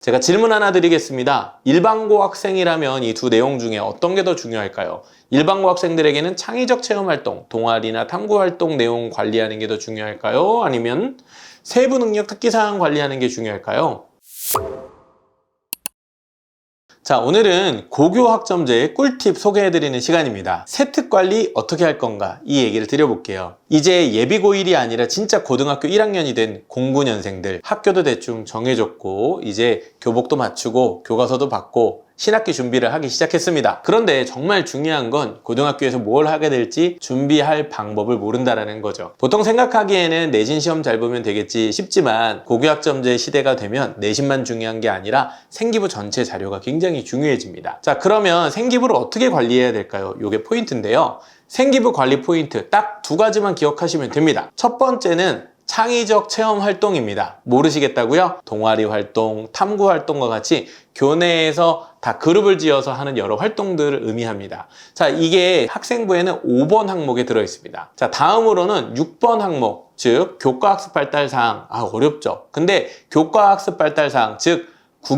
제가 질문 하나 드리겠습니다. 일반고 학생이라면 이 두 내용 중에 어떤 게 더 중요할까요? 일반고 학생들에게는 창의적 체험활동, 동아리나 탐구활동 내용 관리하는 게 더 중요할까요? 아니면 세부 능력 특기사항 관리하는 게 중요할까요? 자, 오늘은 고교 학점제의 꿀팁 소개해드리는 시간입니다. 세특 관리 어떻게 할 건가? 이 얘기를 드려볼게요. 이제 예비고1이 아니라 진짜 고등학교 1학년이 된 09년생들, 학교도 대충 정해졌고 이제 교복도 맞추고 교과서도 받고 신학기 준비를 하기 시작했습니다. 그런데 정말 중요한 건 고등학교에서 뭘 하게 될지 준비할 방법을 모른다라는 거죠. 보통 생각하기에는 내신 시험 잘 보면 되겠지 싶지만 고교학점제 시대가 되면 내신만 중요한 게 아니라 생기부 전체 자료가 굉장히 중요해집니다. 자, 그러면 생기부를 어떻게 관리해야 될까요? 이게 포인트인데요. 생기부 관리 포인트 딱 두 가지만 기억하시면 됩니다. 첫 번째는 창의적 체험 활동입니다. 모르시겠다고요? 동아리 활동, 탐구 활동과 같이 교내에서 다 그룹을 지어서 하는 여러 활동들을 의미합니다. 자, 이게 학생부에는 5번 항목에 들어 있습니다. 자, 다음으로는 6번 항목, 즉 교과학습 발달사항. 어렵죠? 근데 교과학습 발달사항, 즉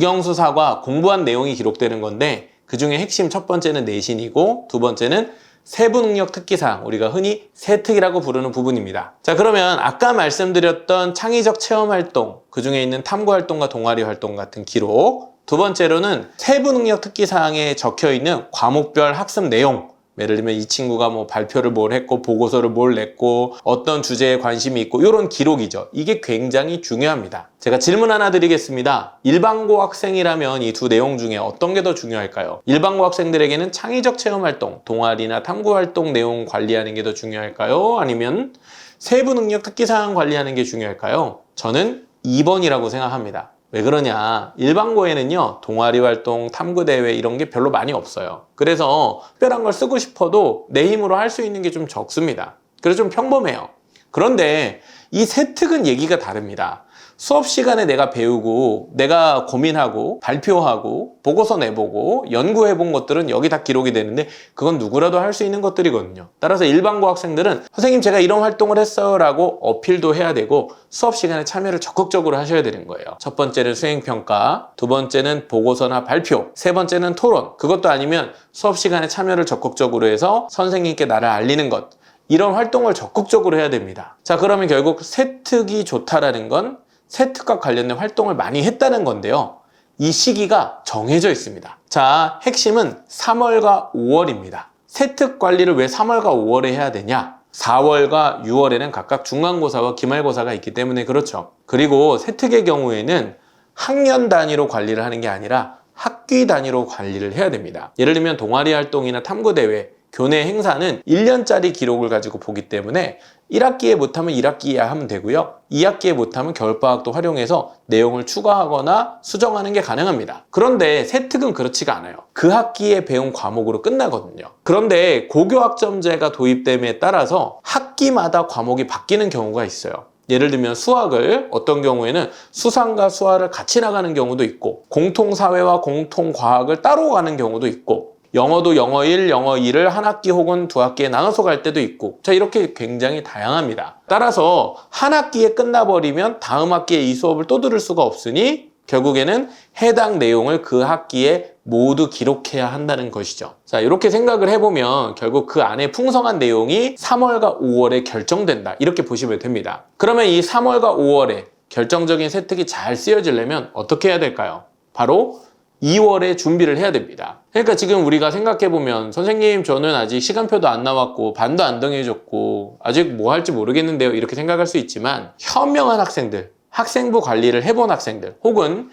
국영수사과 공부한 내용이 기록되는 건데 그 중에 핵심 첫 번째는 내신이고 두 번째는 세부 능력 특기사항, 우리가 흔히 세특이라고 부르는 부분입니다. 자, 그러면 아까 말씀드렸던 창의적 체험활동, 그 중에 있는 탐구활동과 동아리 활동 같은 기록, 두 번째로는 세부 능력 특기사항에 적혀있는 과목별 학습 내용, 예를 들면 이 친구가 뭐 발표를 뭘 했고 보고서를 뭘 냈고 어떤 주제에 관심이 있고 이런 기록이죠. 이게 굉장히 중요합니다. 제가 질문 하나 드리겠습니다. 일반고 학생이라면 이 두 내용 중에 어떤 게 더 중요할까요? 일반고 학생들에게는 창의적 체험활동, 동아리나 탐구활동 내용 관리하는 게 더 중요할까요? 아니면 세부 능력 특기사항 관리하는 게 중요할까요? 저는 2번이라고 생각합니다. 왜 그러냐? 일반고에는요, 동아리 활동, 탐구대회 이런 게 별로 많이 없어요. 그래서 특별한 걸 쓰고 싶어도 내 힘으로 할 수 있는 게 좀 적습니다. 그래서 좀 평범해요. 그런데 이 세특은 얘기가 다릅니다. 수업 시간에 내가 배우고 내가 고민하고 발표하고 보고서 내보고 연구해본 것들은 여기 다 기록이 되는데 그건 누구라도 할 수 있는 것들이거든요. 따라서 일반고 학생들은 선생님 제가 이런 활동을 했어요 라고 어필도 해야 되고 수업 시간에 참여를 적극적으로 하셔야 되는 거예요. 첫 번째는 수행평가, 두 번째는 보고서나 발표, 세 번째는 토론. 그것도 아니면 수업 시간에 참여를 적극적으로 해서 선생님께 나를 알리는 것. 이런 활동을 적극적으로 해야 됩니다. 자, 그러면 결국 세특이 좋다라는 건 세특과 관련된 활동을 많이 했다는 건데요. 이 시기가 정해져 있습니다. 자, 핵심은 3월과 5월입니다. 세특 관리를 왜 3월과 5월에 해야 되냐? 4월과 6월에는 각각 중간고사와 기말고사가 있기 때문에 그렇죠. 그리고 세특의 경우에는 학년 단위로 관리를 하는 게 아니라 학기 단위로 관리를 해야 됩니다. 예를 들면 동아리 활동이나 탐구대회, 교내 행사는 1년짜리 기록을 가지고 보기 때문에 1학기에 못하면 1학기에 하면 되고요. 2학기에 못하면 겨울방학도 활용해서 내용을 추가하거나 수정하는 게 가능합니다. 그런데 세특은 그렇지가 않아요. 그 학기에 배운 과목으로 끝나거든요. 그런데 고교학점제가 도입됨에 따라서 학기마다 과목이 바뀌는 경우가 있어요. 예를 들면 수학을 어떤 경우에는 수상과 수화를 같이 나가는 경우도 있고 공통사회와 공통과학을 따로 가는 경우도 있고 영어도 영어 1, 영어 2를 한 학기 혹은 두 학기에 나눠서 갈 때도 있고 자, 이렇게 굉장히 다양합니다. 따라서 한 학기에 끝나버리면 다음 학기에 이 수업을 또 들을 수가 없으니 결국에는 해당 내용을 그 학기에 모두 기록해야 한다는 것이죠. 자, 이렇게 생각을 해보면 결국 그 안에 풍성한 내용이 3월과 5월에 결정된다. 이렇게 보시면 됩니다. 그러면 이 3월과 5월에 결정적인 세특이 잘 쓰여지려면 어떻게 해야 될까요? 바로 2월에 준비를 해야 됩니다. 그러니까 지금 우리가 생각해보면 선생님 저는 아직 시간표도 안 나왔고 반도 안 정해졌고 아직 뭐 할지 모르겠는데요 이렇게 생각할 수 있지만 현명한 학생들, 학생부 관리를 해본 학생들 혹은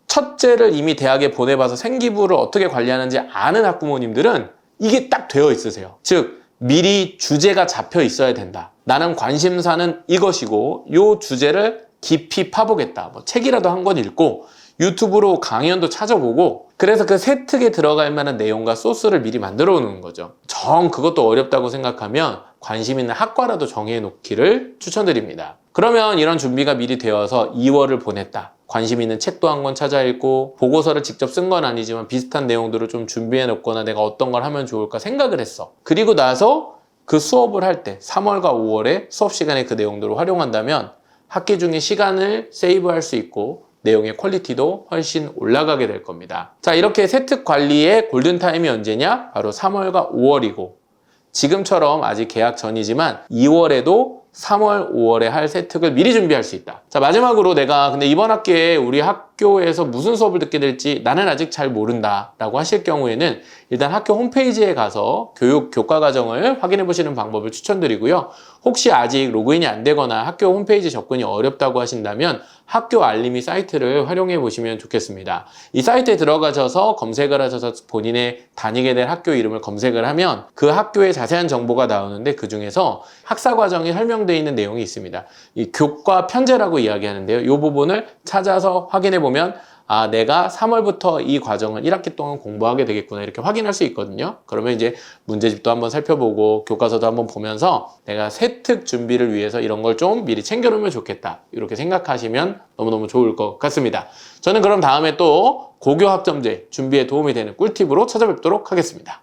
첫째를 이미 대학에 보내봐서 생기부를 어떻게 관리하는지 아는 학부모님들은 이게 딱 되어 있으세요. 즉 미리 주제가 잡혀 있어야 된다. 나는 관심사는 이것이고 이 주제를 깊이 파보겠다. 뭐 책이라도 한 권 읽고 유튜브로 강연도 찾아보고 그래서 그 세특에 들어갈 만한 내용과 소스를 미리 만들어 놓는 거죠. 그것도 어렵다고 생각하면 관심 있는 학과라도 정해 놓기를 추천드립니다. 그러면 이런 준비가 미리 되어서 2월을 보냈다. 관심 있는 책도 한 권 찾아 읽고 보고서를 직접 쓴 건 아니지만 비슷한 내용들을 좀 준비해 놓거나 내가 어떤 걸 하면 좋을까 생각을 했어. 그리고 나서 그 수업을 할 때 3월과 5월에 수업 시간에 그 내용들을 활용한다면 학기 중에 시간을 세이브할 수 있고 내용의 퀄리티도 훨씬 올라가게 될 겁니다. 자, 이렇게 세특 관리의 골든타임이 언제냐? 바로 3월과 5월이고 지금처럼 아직 계약 전이지만 2월에도 3월, 5월에 할 세특을 미리 준비할 수 있다. 자, 마지막으로 내가 근데 이번 학기에 우리 학교에서 무슨 수업을 듣게 될지 나는 아직 잘 모른다 라고 하실 경우에는 일단 학교 홈페이지에 가서 교과 과정을 확인해 보시는 방법을 추천드리고요. 혹시 아직 로그인이 안 되거나 학교 홈페이지 접근이 어렵다고 하신다면 학교 알림이 사이트를 활용해 보시면 좋겠습니다. 이 사이트에 들어가셔서 검색을 하셔서 본인의 다니게 될 학교 이름을 검색을 하면 그 학교의 자세한 정보가 나오는데 그 중에서 학사 과정이 설명되어 있는 내용이 있습니다. 이 교과 편제라고 이야기하는데요. 이 부분을 찾아서 확인해 보면 아, 내가 3월부터 이 과정을 1학기 동안 공부하게 되겠구나 이렇게 확인할 수 있거든요. 그러면 이제 문제집도 한번 살펴보고 교과서도 한번 보면서 내가 세특 준비를 위해서 이런 걸 좀 미리 챙겨놓으면 좋겠다 이렇게 생각하시면 너무너무 좋을 것 같습니다. 저는 그럼 다음에 또 고교 학점제 준비에 도움이 되는 꿀팁으로 찾아뵙도록 하겠습니다.